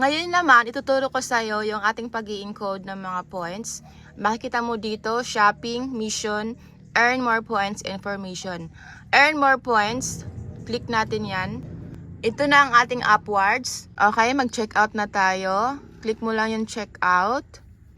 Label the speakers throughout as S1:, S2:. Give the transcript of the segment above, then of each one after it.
S1: Ngayon naman, ituturo ko sa iyo yung ating pag-i-encode ng mga points. Makikita mo dito, shopping, mission, earn more points, information. Earn more points, click natin yan. Ito na ang ating upwards. Okay, mag-check out na tayo. Click mo lang yung check out.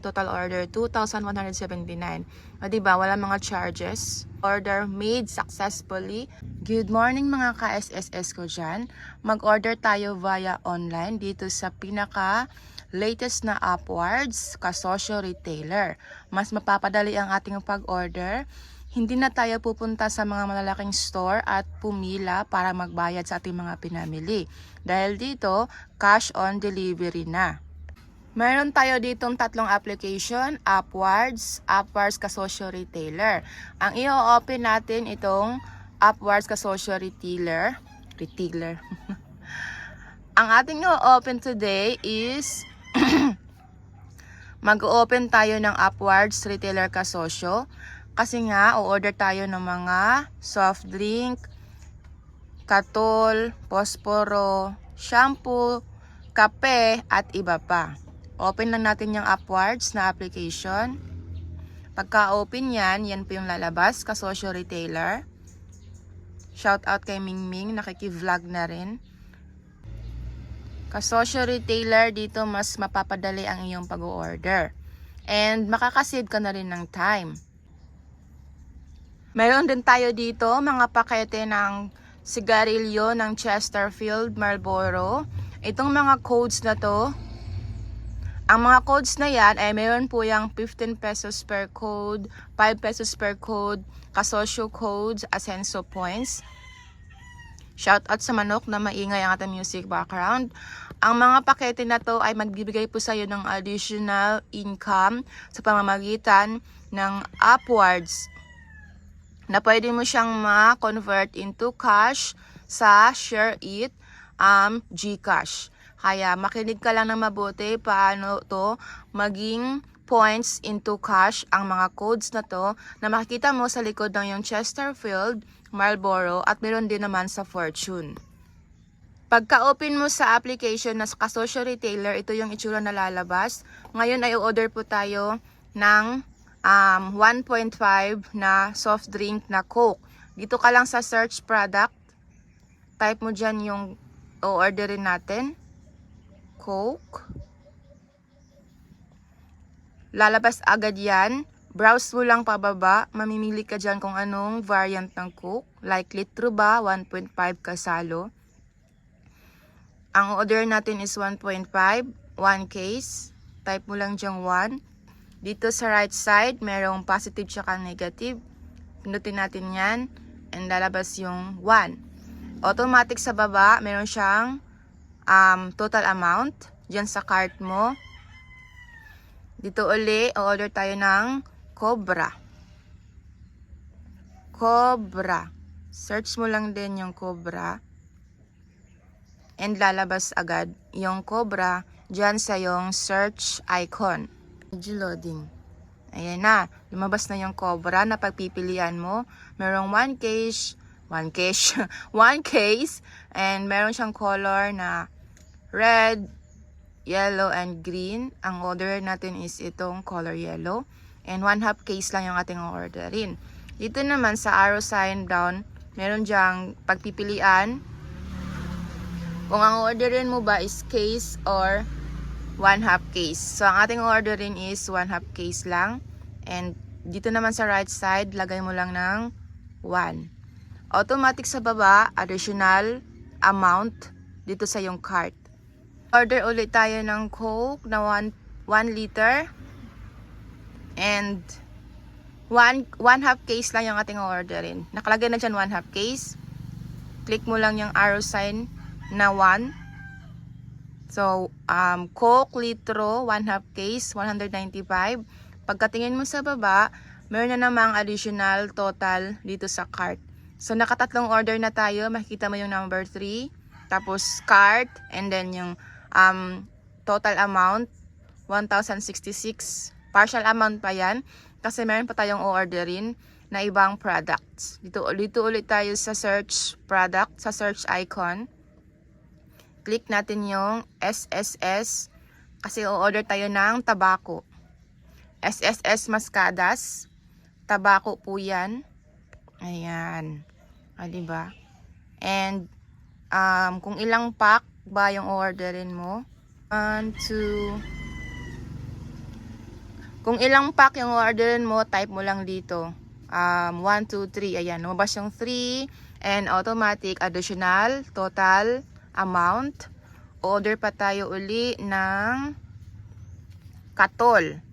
S1: Total order, 2,179. O diba, wala mga charges. Order made successfully. Good morning mga ka-SSS ko dyan. Mag-order tayo via online dito sa pinaka latest na Upwards, Kasosyo Retailer. Mas mapapadali ang ating pag-order. Hindi na tayo pupunta sa mga malalaking store at pumila para magbayad sa ating mga pinamili. Dahil dito, cash on delivery na. Meron tayo ditong tatlong application, Upwards Kasosyo Retailer. Ang i-open natin itong Upwards Kasosyo Retailer. Ang ating i-open today is mag-open tayo ng Upwards Retailer Kasosyo. Kasi nga, o-order tayo ng mga soft drink, katol, posporo, shampoo, kape, at iba pa. Open lang natin yung Upwards na application. Pagka-open yan, yan po yung lalabas, Kasosyo Retailer. Shout out kay Mingming, nakiki-vlog na rin. Kasosyo Retailer, dito mas mapapadali ang iyong pag-order. And makakasave ka na rin ng time. Meron din tayo dito mga pakete ng sigarilyo ng Chesterfield, Marlboro. Itong mga codes na to, ang mga codes na yan ay meron po yung 15 pesos per code, 5 pesos per code, kasosyo codes, Asenso points. Shout out sa manok na maingay ang ating music background. Ang mga pakete na to ay magbibigay po sa iyo ng additional income sa pamamagitan ng Upwards na pwede mo siyang ma-convert into cash sa ShareIt, GCash. Kaya makinig ka lang ng mabuti paano to maging points into cash ang mga codes na to na makikita mo sa likod ng yung Chesterfield, Marlboro at meron din naman sa Fortune. Pagka-open mo sa application na Kasosyo Retailer, ito yung itsura na lalabas. Ngayon ay order po tayo ng 1.5 na soft drink na Coke. Dito ka lang sa search product. Type mo dyan yung o-orderin natin. Coke. Lalabas agad yan. Browse mo lang pababa. Mamimili ka dyan kung anong variant ng Coke. Like litro ba? 1.5 kasalo. Ang order natin is 1.5. 1 case. Type mo lang dyan 1. Dito sa right side, merong positive tsaka negative. Pindutin natin yan. And lalabas yung 1. Automatic sa baba, meron siyang total amount dyan sa cart mo. Dito uli, order tayo ng Cobra. Search mo lang din yung Cobra. And lalabas agad yung Cobra dyan sa yung search icon. Loading. Ayan na. Lumabas na yung Cobra na pagpipilian mo. Merong 1 case, and meron siyang color na red, yellow, and green. Ang order natin is itong color yellow. And 1/2 case lang yung ating orderin. Dito naman sa arrow sign down, meron dyang pagpipilian. Kung ang orderin mo ba is case or 1/2 case. So, ang ating orderin is 1/2 case lang. And dito naman sa right side, lagay mo lang ng 1. Automatic sa baba, additional amount dito sa yung cart. Order ulit tayo ng Coke na 1 liter. And 1/2 case lang yung ating orderin. Nakalagay na dyan 1/2 case. Click mo lang yung arrow sign na 1. So, Coke litro, 1/2 case, 195. Pagkatingin mo sa baba, meron na namang additional total dito sa cart. So, nakatatlong order na tayo. Makikita mo yung number 3. Tapos, cart. And then, yung total amount, 1,066. Partial amount pa yan. Kasi meron pa tayong orderin na ibang products. Dito ulit tayo sa search product, sa search icon. click natin yung SSS kasi o-order tayo ng tabako. SSS Mascadas. Tabako po yan. Ayan. Diba? And, kung ilang pack ba yung orderin mo? 1, 2. Kung ilang pack yung orderin mo, type mo lang dito. 1, 2, 3. Ayan. Lumabas yung 3. And automatic, additional, total, amount. Order pa tayo uli ng katol.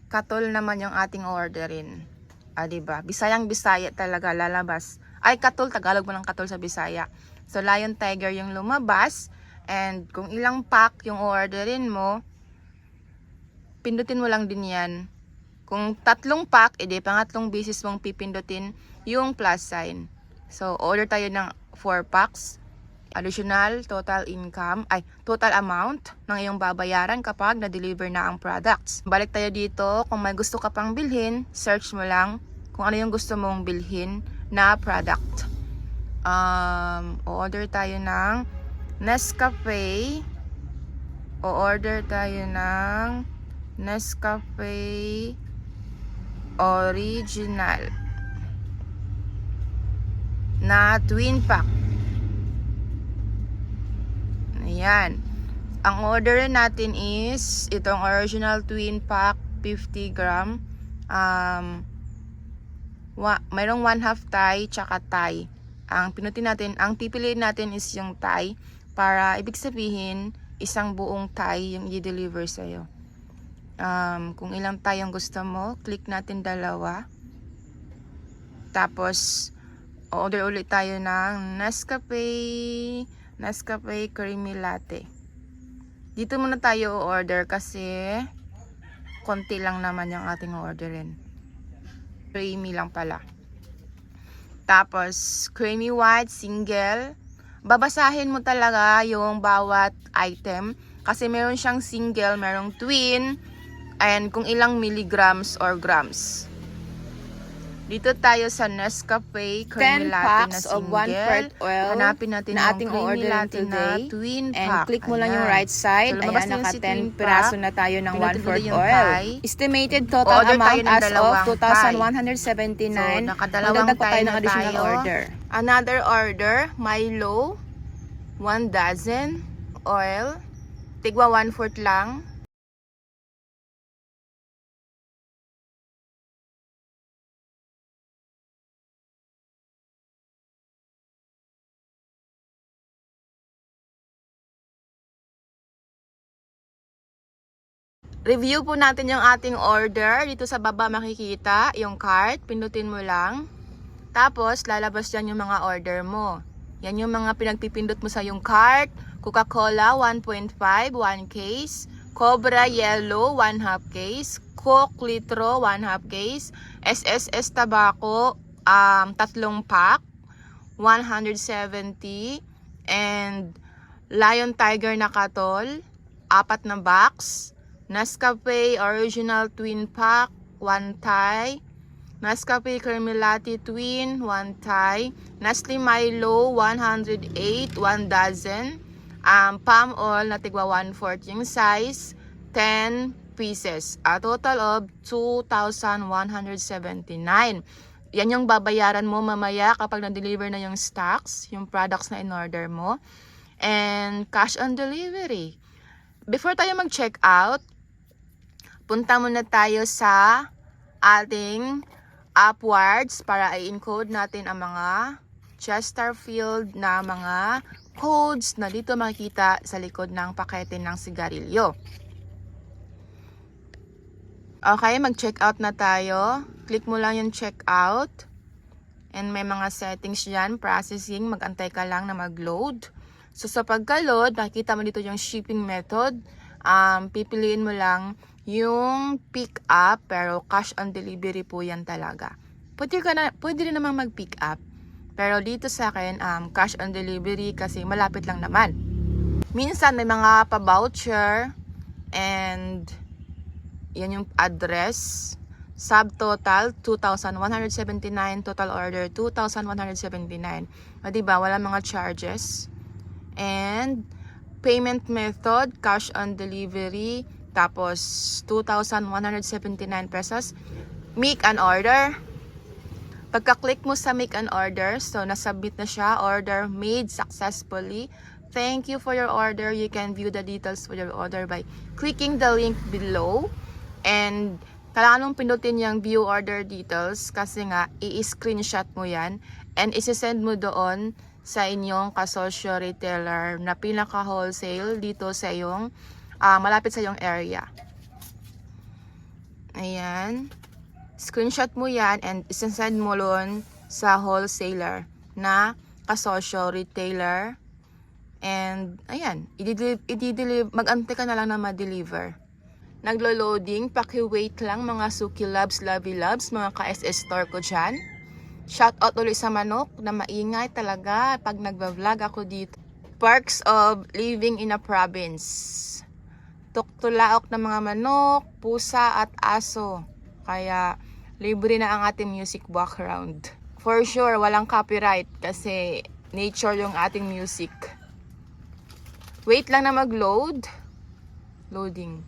S1: Katol naman yung ating orderin. Diba? Bisayang Bisaya talaga lalabas. Ay, katol. Tagalog mo ng katol sa Bisaya. So, Lion Tiger yung lumabas. And kung ilang pack yung orderin mo, pindutin mo lang din yan. Kung 3 pack, edi pangatlong beses mong pipindutin yung plus sign. So, order tayo ng 4 packs. Additional total income, total amount ng iyong babayaran kapag na-deliver na ang products. Balik tayo dito, kung may gusto ka pang bilhin, search mo lang kung ano yung gusto mong bilhin na product. Order tayo ng Nescafe. Order tayo ng Nescafe Original na twin pack. Ayan. Ang order natin is itong original twin pack 50 gram. Mayroong 1/2 Thai tsaka Thai. Ang pipiliin natin is yung Thai para ibig sabihin isang buong Thai yung i-deliver sa'yo. Kung ilang Thai ang gusto mo, click natin 2. Tapos order ulit tayo ng Nescafe Creamy Latte. Dito muna tayo order kasi konti lang naman yung ating orderin. Creamy lang pala. Tapos Creamy White Single. Babasahin mo talaga yung bawat item kasi meron siyang single, merong twin, and kung ilang milligrams or grams. Dito tayo sa Nescafe Creamy Latte na single.
S2: 10 packs of 1/4 oil
S1: hanapin natin
S2: na
S1: yung
S2: ating
S1: Creamy
S2: orderin
S1: Latte na
S2: today.
S1: twin pack.
S2: And click mo lang yung
S1: Ayan.
S2: right side.
S1: So, lumabas
S2: Ayan,
S1: na yung
S2: naka
S1: si
S2: 10
S1: twin
S2: piraso
S1: pack.
S2: na tayo ng
S1: Pinatid
S2: 1/4
S1: yung
S2: oil.
S1: Thai.
S2: Estimated total
S1: Order tayo
S2: amount
S1: ng
S2: as of
S1: dalawang
S2: 2,179.
S1: So, nakadalawang
S2: Magdagdag pa tayo
S1: Thai
S2: ng
S1: na
S2: additional
S1: tayo.
S2: order.
S1: Another order, Milo, 1 dozen, oil, tigwa 1/4 lang. Review po natin yung ating order. Dito sa baba makikita yung cart. Pindutin mo lang. Tapos, lalabas dyan yung mga order mo. Yan yung mga pinagpipindot mo sa yung cart. Coca-Cola, 1.5, 1 case. Cobra Yellow, 1/2 case. Coke Litro, 1/2 case. SSS Tobacco, 3 pack, 170. And Lion Tiger na katol, 4 na box. Nescafe Original Twin Pack, 1 Thai. Nescafe Creamy Latte Twin, 1 Thai. Nestle Milo, 108, 1 dozen. Palm oil na tigwa 1/4 yung size, 10 pieces. A total of 2,179. Yan yung babayaran mo mamaya kapag na-deliver na yung stocks, yung products na in-order mo. And cash on delivery. Before tayo mag-check out, punta muna tayo sa ating Upwards para i-encode natin ang mga Chesterfield na mga codes na dito makikita sa likod ng pakete ng sigarilyo. Okay, mag-check out na tayo. Click mo lang yung check out. And may mga settings dyan, processing, mag-antay ka lang na mag-load. So sa pagka-load, nakikita mo dito yung shipping method. Pipiliin mo lang yung pick up, pero cash on delivery po yan talaga. Pwede rin naman mag-pick up. Pero dito sa akin, cash on delivery kasi malapit lang naman. Minsan may mga pa-voucher and yan yung address. Subtotal 2,179, total order 2,179. O diba, wala mga charges. And payment method, cash on delivery, tapos 2,179 pesos. Make an order. Pagka-click mo sa make an order, so nasubmit na siya, order made successfully. Thank you for your order. You can view the details for your order by clicking the link below. And kailangan mong pindutin yung view order details kasi nga i-screenshot mo yan and isi-send mo doon sa inyong kasosyo retailer na pinaka-wholesale dito sa iyong malapit sa iyong area. Ayan. Screenshot mo yan and isi-send mo doon sa wholesaler na kasosyo retailer. And ayan, mag-antay ka na lang na ma-deliver. Naglo-loading, paki-wait lang mga Suki Loves, Lovey Loves, mga ka-SS store ko dyan. Shoutout ulit sa manok na maingay talaga pag nagba-vlog ako dito. Perks of living in a province. Tuktulaok ng mga manok, pusa at aso. Kaya libre na ang ating music background. For sure, walang copyright kasi nature yung ating music. Wait lang na mag-load. Loading.